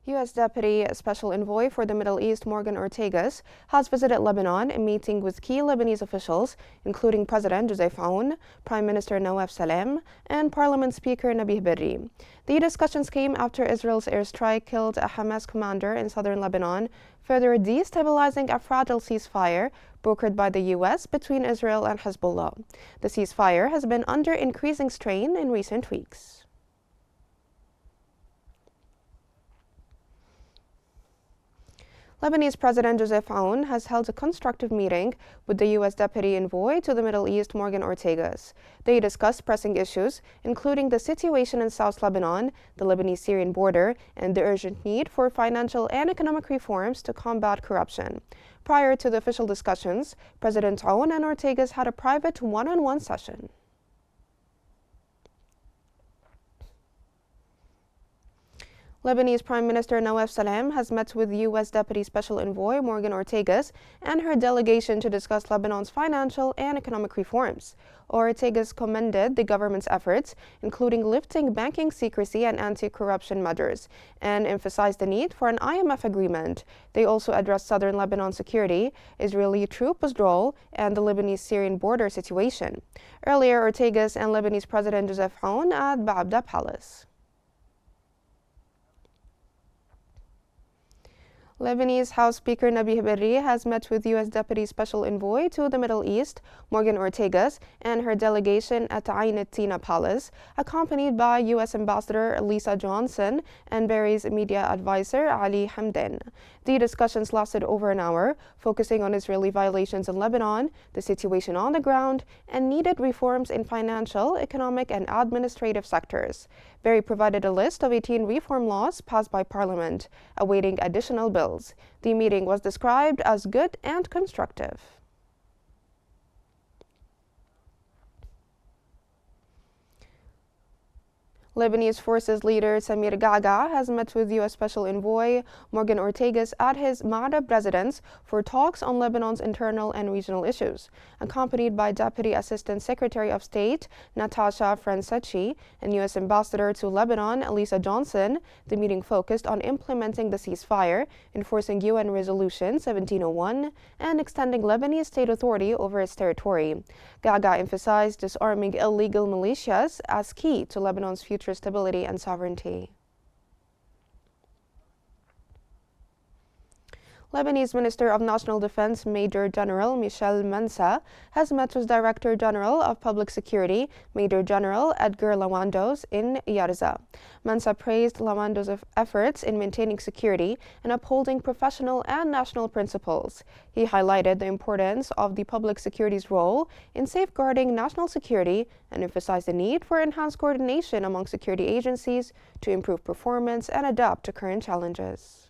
U.S. Deputy Special Envoy for the Middle East Morgan Ortagus has visited Lebanon and meeting with key Lebanese officials, including President Joseph Aoun, Prime Minister Nawaf Salam, and Parliament Speaker Nabih Berri. The discussions came after Israel's airstrike killed a Hamas commander in southern Lebanon, further destabilizing a fragile ceasefire brokered by the U.S. between Israel and Hezbollah. The ceasefire has been under increasing strain in recent weeks. Lebanese President Joseph Aoun has held a constructive meeting with the U.S. Deputy Envoy to the Middle East, Morgan Ortagus. They discussed pressing issues, including the situation in South Lebanon, the Lebanese-Syrian border, and the urgent need for financial and economic reforms to combat corruption. Prior to the official discussions, President Aoun and Ortagus had a private one-on-one session. Lebanese Prime Minister Nawaf Salam has met with U.S. Deputy Special Envoy Morgan Ortagus and her delegation to discuss Lebanon's financial and economic reforms. Ortagus commended the government's efforts, including lifting banking secrecy and anti-corruption measures, and emphasized the need for an IMF agreement. They also addressed southern Lebanon security, Israeli troop withdrawal, and the Lebanese-Syrian border situation. Earlier, Ortagus and Lebanese President Joseph Aoun at Ba'abda Palace. Lebanese House Speaker Nabih Berri has met with U.S. Deputy Special Envoy to the Middle East, Morgan Ortagus, and her delegation at Ain Tina Palace, accompanied by U.S. Ambassador Lisa Johnson and Berri's media advisor Ali Hamdan. The discussions lasted over an hour, focusing on Israeli violations in Lebanon, the situation on the ground, and needed reforms in financial, economic, and administrative sectors. Berri provided a list of 18 reform laws passed by Parliament, awaiting additional bills. The meeting was described as good and constructive. Lebanese Forces leader Samir Gaga has met with U.S. Special Envoy Morgan Ortagus at his Ma'arib residence for talks on Lebanon's internal and regional issues. Accompanied by Deputy Assistant Secretary of State Natasha Franceschi and U.S. Ambassador to Lebanon Lisa Johnson, the meeting focused on implementing the ceasefire, enforcing UN Resolution 1701, and extending Lebanese state authority over its territory. Gaga emphasized disarming illegal militias as key to Lebanon's future stability and sovereignty. Lebanese Minister of National Defense Major General Michel Mansa has met with Director General of Public Security Major General Edgar Lawandos in Yarza. Mansa praised Lawandos' efforts in maintaining security and upholding professional and national principles. He highlighted the importance of the public security's role in safeguarding national security and emphasized the need for enhanced coordination among security agencies to improve performance and adapt to current challenges.